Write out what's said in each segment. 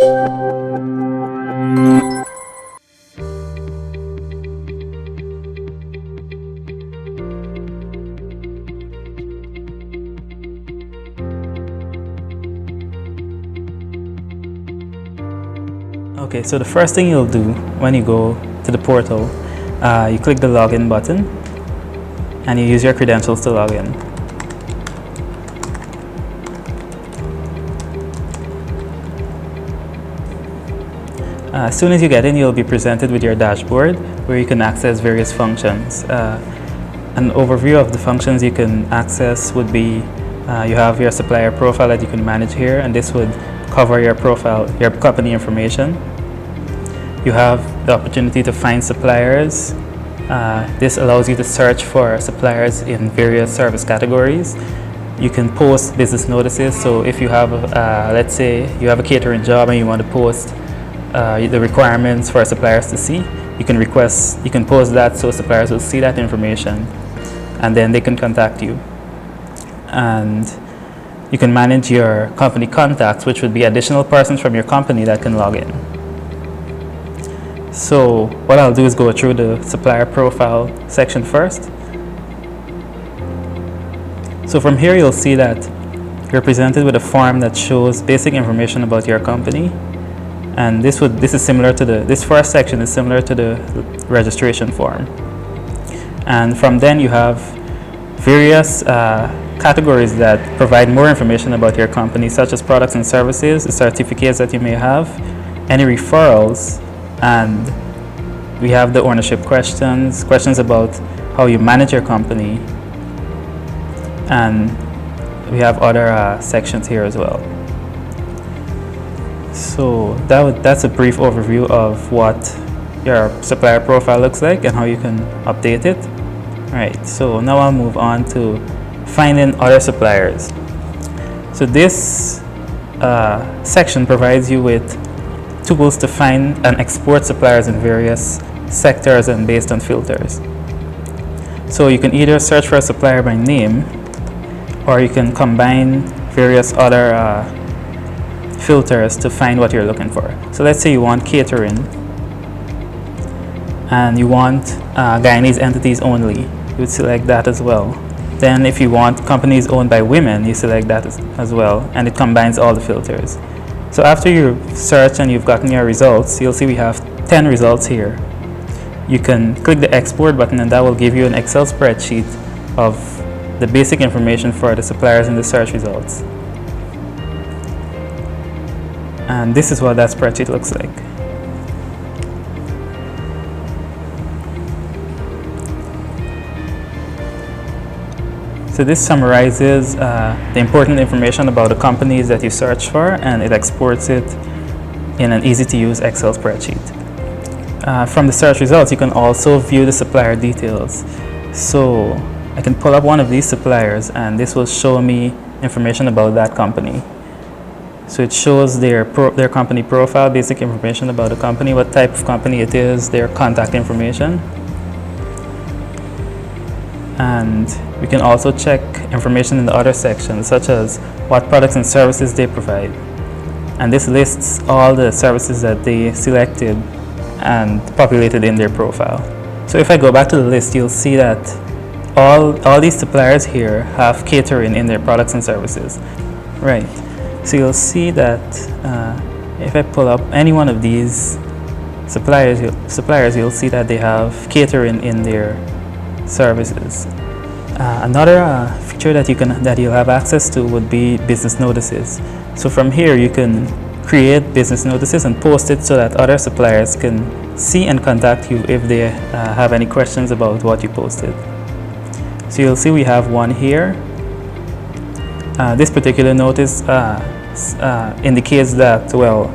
Okay, so the first thing you'll do when you go to the portal, you click the login button and you use your credentials to log in. As soon as you get in, you'll be presented with your dashboard where you can access various functions. An overview of the functions you can access would be you have your supplier profile that you can manage here, and this would cover your profile, your company information. You have the opportunity to find suppliers. This allows you to search for suppliers in various service categories. You can post business notices. So if you have, let's say you have a catering job and you want to post the requirements for suppliers to see, you can post that so suppliers will see that information and then they can contact you. And you can manage your company contacts, which would be additional persons from your company that can log in. So what I'll do is go through the supplier profile section first. So from here you'll see that you're presented with a form that shows basic information about your company. And this is similar to this first section is similar to the registration form. And from then you have various categories that provide more information about your company, such as products and services, the certificates that you may have, any referrals, and we have the ownership questions about how you manage your company, and we have other sections here as well. So that's a brief overview of what your supplier profile looks like and how you can update it. Alright, so now I'll move on to finding other suppliers. So this section provides you with tools to find and export suppliers in various sectors and based on filters. So you can either search for a supplier by name, or you can combine various other filters to find what you're looking for. So let's say you want catering and you want Guyanese entities only. You would select that as well. Then if you want companies owned by women, you select that as well, and it combines all the filters. So after you search and you've gotten your results, you'll see we have 10 results here. You can click the export button and that will give you an Excel spreadsheet of the basic information for the suppliers in the search results. And this is what that spreadsheet looks like. So this summarizes the important information about the companies that you search for, and it exports it in an easy-to-use Excel spreadsheet. From the search results, you can also view the supplier details. So I can pull up one of these suppliers, and this will show me information about that company. So it shows their company profile, basic information about the company, what type of company it is, their contact information. And we can also check information in the other sections, such as what products and services they provide. And this lists all the services that they selected and populated in their profile. So if I go back to the list, you'll see that all these suppliers here have catering in their products and services. Right. So you'll see that if I pull up any one of these suppliers, you'll see that they have catering in their services. Another feature that you'll have access to would be business notices. So from here you can create business notices and post it so that other suppliers can see and contact you if they have any questions about what you posted. So you'll see we have one here. This particular notice indicates that, well,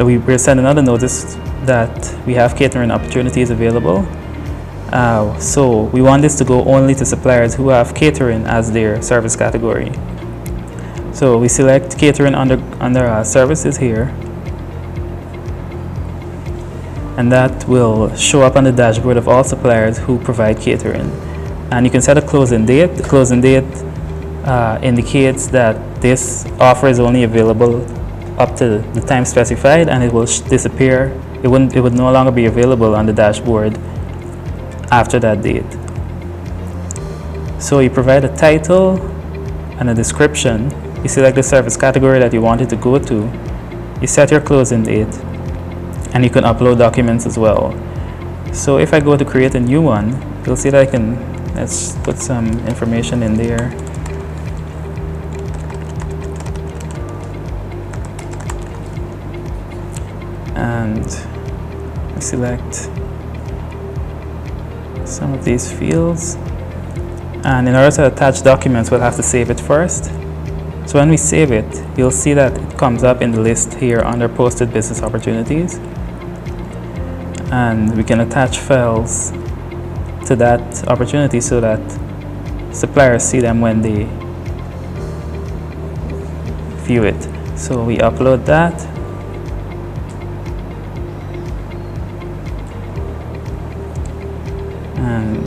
we will send another notice that we have catering opportunities available. So we want this to go only to suppliers who have catering as their service category. So we select catering under services here, and that will show up on the dashboard of all suppliers who provide catering. And you can set a closing date. The closing date indicates that this offer is only available up to the time specified, and it will disappear. It would no longer be available on the dashboard after that date. So you provide a title and a description. You select the service category that you want it to go to. You set your closing date, and you can upload documents as well. So if I go to create a new one, you'll see that let's put some information in there. And I select some of these fields. And in order to attach documents, we'll have to save it first. So when we save it, you'll see that it comes up in the list here under posted business opportunities. And we can attach files to that opportunity so that suppliers see them when they view it. So we upload that. And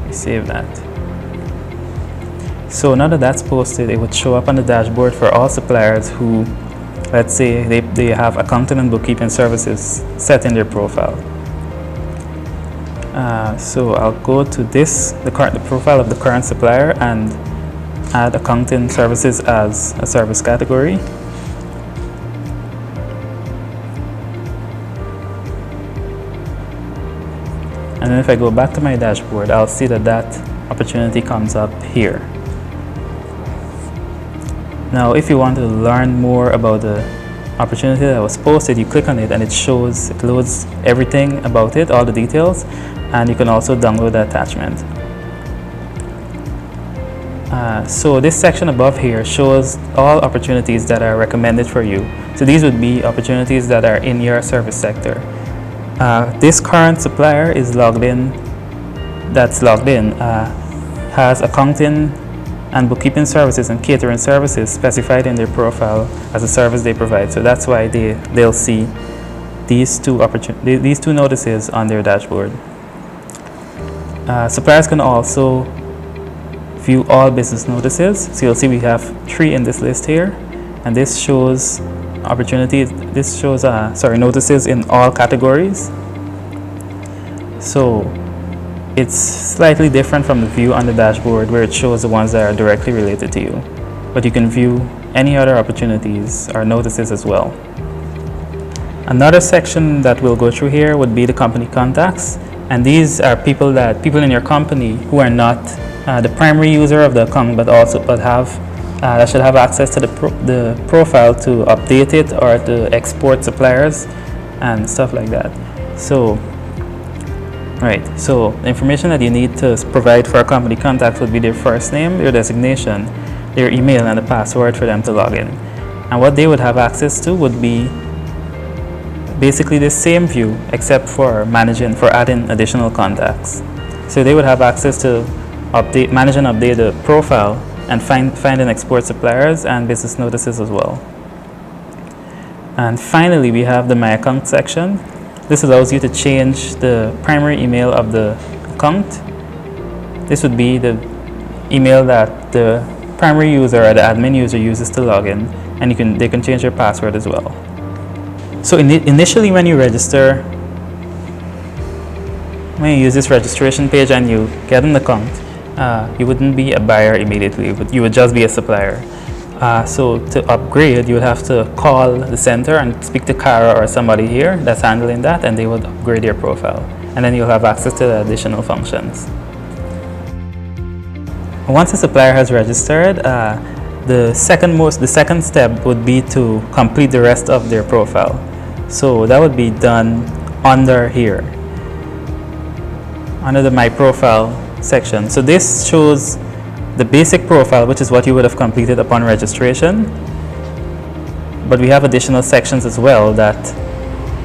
we save that. So now that that's posted, it would show up on the dashboard for all suppliers who, let's say, they have accounting and bookkeeping services set in their profile. So I'll go to the profile of the current supplier, and add accounting services as a service category. And then if I go back to my dashboard, I'll see that that opportunity comes up here. Now, if you want to learn more about the opportunity that was posted, you click on it and it loads everything about it, all the details, and you can also download the attachment. So this section above here shows all opportunities that are recommended for you. So these would be opportunities that are in your service sector. This current supplier is logged in, has accounting and bookkeeping services and catering services specified in their profile as a service they provide. So that's why they'll see these two notices on their dashboard. Suppliers can also view all business notices. So you'll see we have 3 in this list here, and this shows notices in all categories. So it's slightly different from the view on the dashboard where it shows the ones that are directly related to you, but you can view any other opportunities or notices as well. Another section that we'll go through here would be the company contacts, and these are people in your company who are not the primary user of the account, but that should have access to the profile to update it or to export suppliers and stuff like that. So the information that you need to provide for a company contact would be their first name, their designation, their email, and the password for them to log in. And what they would have access to would be basically the same view, except for adding additional contacts. So they would have access to manage and update the profile, and find and export suppliers and business notices as well. And finally, we have the My Account section. This allows you to change the primary email of the account. This would be the email that the primary user or the admin user uses to log in, and they can change their password as well. So initially, when you register, when you use this registration page and you get an account, you wouldn't be a buyer immediately, but you would just be a supplier. So to upgrade, you would have to call the center and speak to Kara or somebody here that's handling that, and they would upgrade your profile. And then you'll have access to the additional functions. Once a supplier has registered, the second step would be to complete the rest of their profile. So that would be done under here, under the My Profile section. So this shows the basic profile, which is what you would have completed upon registration, but we have additional sections as well that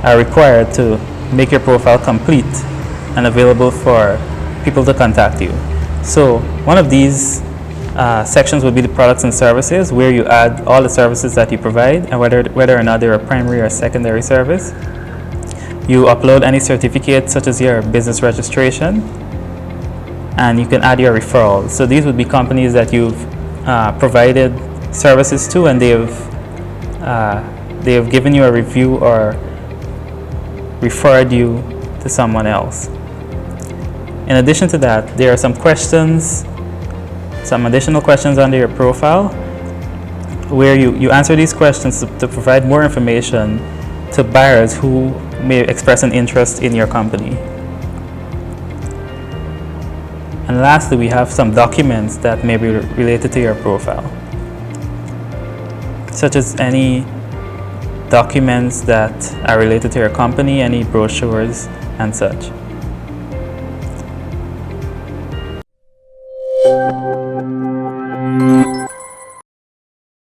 are required to make your profile complete and available for people to contact you. So one of these sections would be the products and services, where you add all the services that you provide and whether or not they're a primary or secondary service. You upload any certificates such as your business registration, and you can add your referrals. So these would be companies that you've provided services to, and they've they have given you a review or referred you to someone else. In addition to that, there are some additional questions under your profile where you answer these questions to provide more information to buyers who may express an interest in your company. And lastly, we have some documents that may be related to your profile, such as any documents that are related to your company, any brochures and such.